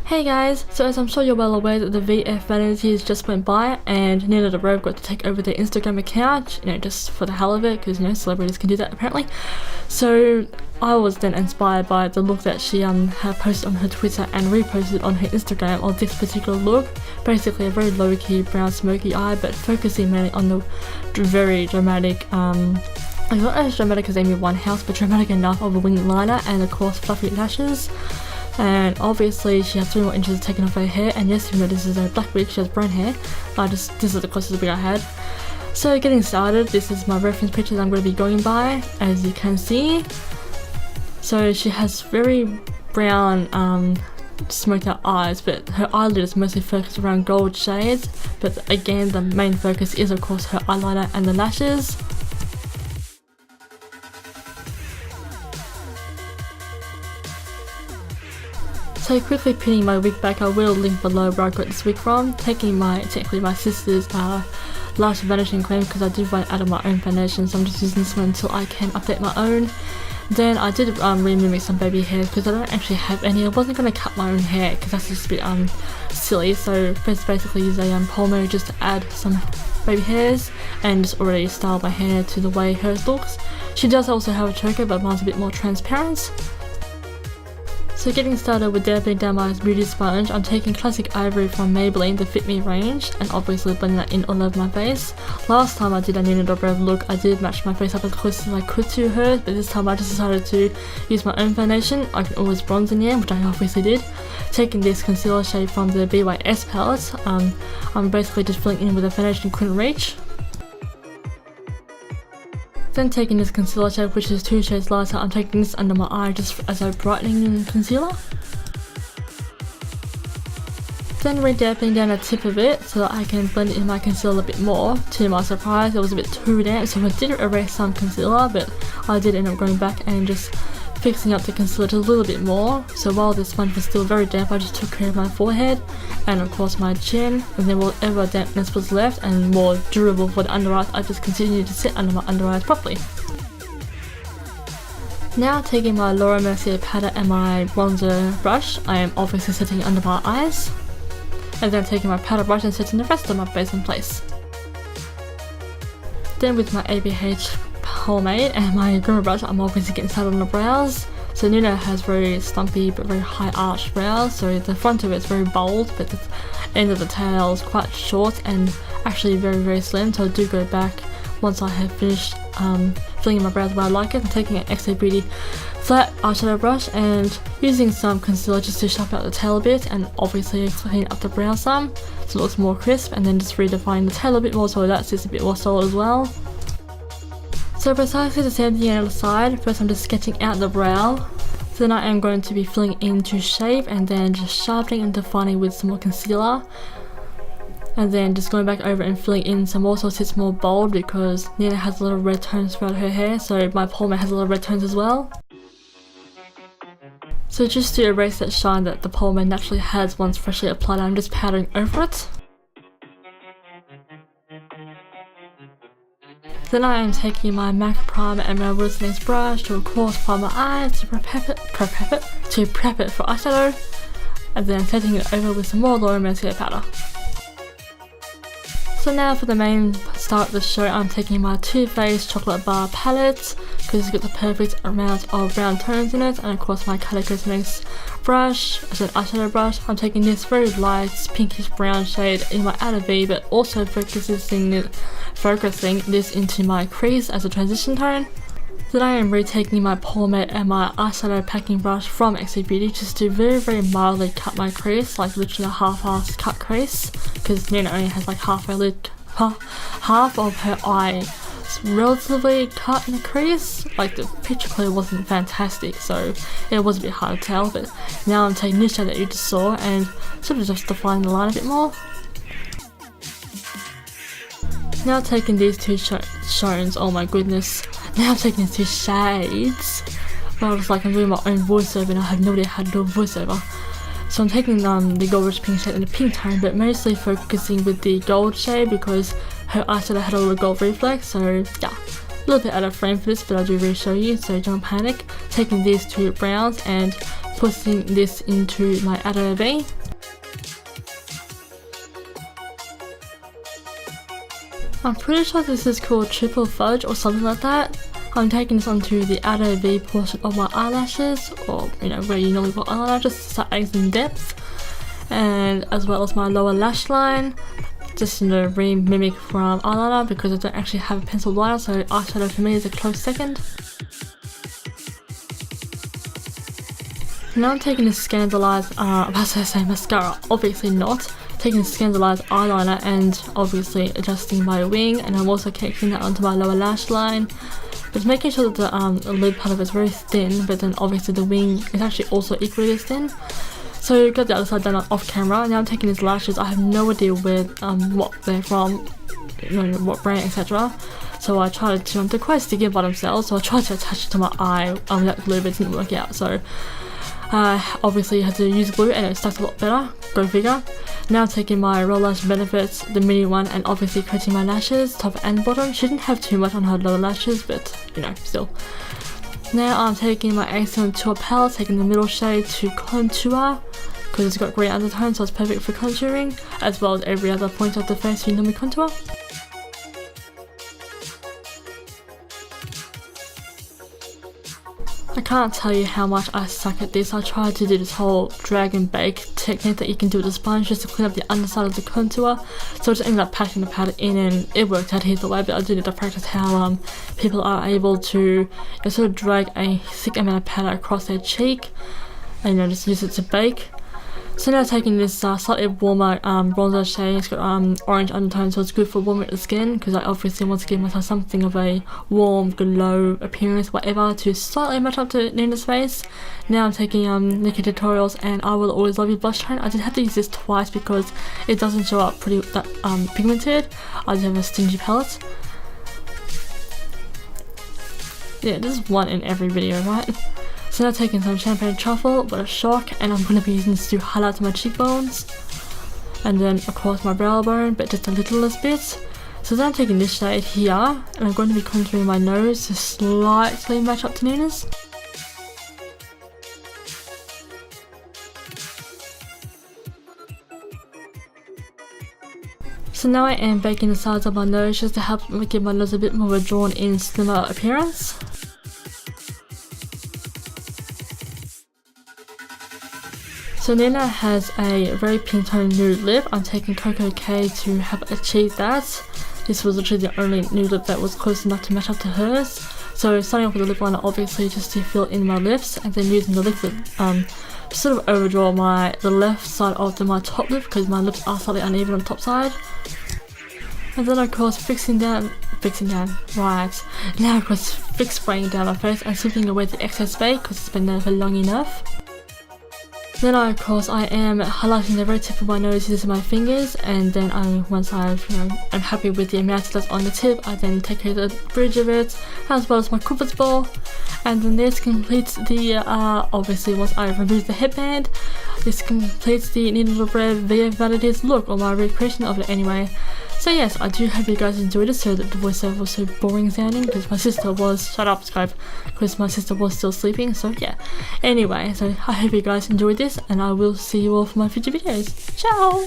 Hey guys, so as I'm sure you're well aware that the VFvanities just went by and Nina Dobrev got to take over their Instagram account, just for the hell of it, because celebrities can do that apparently. So I was then inspired by the look that she had posted on her Twitter and reposted on her Instagram of this particular look. Basically a very low-key brown smoky eye, but focusing mainly on the very dramatic, not as dramatic as Amy Winehouse, but dramatic enough of a winged liner and of course fluffy lashes. And obviously she has 3 more inches taken off her hair, and yes, even though this is a black wig, she has brown hair. This is the closest wig I had. So getting started, this is my reference picture that I'm going to be going by, as you can see. So she has very brown smoked out eyes, but her eyelid is mostly focused around gold shades, but again the main focus is of course her eyeliner and the lashes. So quickly pinning my wig back, I will link below where I got this wig from, taking technically my sister's Lash Vanishing Cream, because I did run out of my own foundation, so I'm just using this one until I can update my own. Then I did remove some baby hairs because I don't actually have any. I wasn't going to cut my own hair because that's just a bit silly, so basically use a polymer just to add some baby hairs and just already style my hair to the way hers looks. She does also have a choker, but mine's a bit more transparent. So getting started with dabbing down my beauty sponge, I'm taking Classic Ivory from Maybelline, the Fit Me range, and obviously blending that in all over my face. Last time I did a Nina Dobrev look, I did match my face up as close as I could to hers, but this time I just decided to use my own foundation. I can always bronze in the end, which I obviously did. Taking this concealer shade from the BYS palette, I'm basically just filling in with a foundation I couldn't reach. Then taking this concealer shade, which is 2 shades lighter, I'm taking this under my eye just as a brightening concealer. Then redabbing down the tip of it so that I can blend in my concealer a bit more. To my surprise, it was a bit too damp, so I did erase some concealer, but I did end up going back and just fixing up the concealer just a little bit more. So while this sponge was still very damp, I just took care of my forehead and of course my chin, and then whatever dampness was left and more durable for the under eyes, I just continued to sit under my under eyes properly. Now taking my Laura Mercier powder and my bronzer brush, I am obviously setting it under my eyes, and then taking my powder brush and setting the rest of my face in place. Then with my ABH pomade and my groomer brush, I'm obviously getting started on the brows. So Nina has very stumpy but very high arched brows, so the front of it is very bold, but the end of the tail is quite short and actually very slim, so I do go back once I have finished filling in my brows where I like it. I'm taking an XA Beauty flat eyeshadow brush and using some concealer just to sharpen out the tail a bit, and obviously clean up the brow some so it looks more crisp, and then just redefining the tail a bit more so that sits a bit more solid as well. So precisely the same thing on the other side. First I'm just sketching out the brow, then I am going to be filling in to shape and then just sharpening and defining with some more concealer, and then just going back over and filling in some more so it sits more bold, because Nina has a lot of red tones throughout her hair, so my pomade has a lot of red tones as well. So just to erase that shine that the pomade naturally has once freshly applied, I'm just powdering over it. Then I am taking my MAC primer and my Wilson's brush to of course prime my eyes to prep it for eyeshadow, and then setting it over with some more Laura Mercier powder. So now for the main start of the show, I'm taking my Too Faced Chocolate Bar palette because it's got the perfect amount of brown tones in it, and of course my Colour Cosmetics brush as an eyeshadow brush. I'm taking this very light pinkish brown shade in my outer V, but also focusing this into my crease as a transition tone. Then I am retaking my pomade and my eyeshadow packing brush from XA Beauty just to very mildly cut my crease, like literally a half-assed cut crease, because Nina only has like half of her eye relatively cut in the crease. Like the picture clear wasn't fantastic, so it was a bit hard to tell, but now I'm taking this shade that you just saw and sort of just defining the line a bit more. Now taking these 2 shones, oh my goodness, now I'm taking these 2 shades. Well, I was like, I'm doing my own voiceover and I have no idea how to do a voiceover. So I'm taking the goldish pink shade and the pink tone, but mostly focusing with the gold shade because her eyeshadow had a little gold reflex, so yeah. A little bit out of frame for this, but I do re-show you, so don't panic. Taking these 2 browns and putting this into my outer V. I'm pretty sure this is called triple fudge or something like that. I'm taking this onto the outer V portion of my eyelashes, or where you normally put eyelashes to start adding some depth, and as well as my lower lash line. Just re-mimic from eyeliner because I don't actually have a pencil liner, so eyeshadow for me is a close second. Now I'm taking this Scandalized, I'm about to say mascara, obviously not. Taking the Scandalized eyeliner and obviously adjusting my wing, and I'm also connecting that onto my lower lash line. But making sure that the lid part of it is very thin, but then obviously the wing is actually also equally as thin. So got the other side done off camera. Now I'm taking these lashes. I have no idea where, what they're from, what brand, etc. So I tried to, they're quite sticky by themselves, so I tried to attach it to my eye without glue, but it didn't work out. So obviously had to use glue and it stuck a lot better, go figure. Now I'm taking my Real Lash Benefits, the mini one, and obviously creating my lashes, top and bottom. She didn't have too much on her lower lashes, but still. Now I'm taking my A72 palette, taking the middle shade to contour, because it's got grey undertone, so it's perfect for contouring, as well as every other point of the face you normally contour. I can't tell you how much I suck at this. I tried to do this whole drag and bake technique that you can do with a sponge just to clean up the underside of the contour. So I just ended up packing the powder in and it worked out either way, but I do need to practice how people are able to sort of drag a thick amount of powder across their cheek and just use it to bake. So now taking this slightly warmer bronzer shade. It's got orange undertone, so it's good for warming the skin, because I obviously want to give myself something of a warm, glow appearance, whatever, to slightly match up to Nina's face. Now I'm taking Nikki Tutorials and I Will Always Love You blush tone. I did have to use this twice because it doesn't show up pretty pigmented. I just have a stingy palette. Yeah, this is one in every video, right? So now taking some Champagne Truffle, what a shock, and I'm going to be using this to highlight my cheekbones. And then across my brow bone, but just the littlest bits. So then I'm taking this shade here, and I'm going to be contouring my nose to slightly match up to Nina's. So now I am baking the sides of my nose just to help give my nose a bit more of a drawn in, slimmer appearance. So Nina has a very pink tone nude lip. I'm taking Coco K to help achieve that. This was literally the only nude lip that was close enough to match up to hers. So starting off with the lip liner, obviously just to fill in my lips, and then using the liquid to sort of overdraw the left side of my top lip, because my lips are slightly uneven on the top side. And then of course fixing down, right. Now of course fix spraying down my face and sweeping away the excess bake because it's been there for long enough. Then of course I am highlighting the very tip of my nose using my fingers, and then once I'm happy with the amount that's on the tip, I then take care of the bridge of it, as well as my Cupid's ball. And then this completes the, obviously once I remove the headband, this completes the Dobrev VFvanities look, or my recreation of it anyway. So yes, I do hope you guys enjoyed it, so that the voiceover was so boring sounding, because my sister was, shut up Skype, because my sister was still sleeping, so yeah. Anyway, so I hope you guys enjoyed this, and I will see you all for my future videos. Ciao!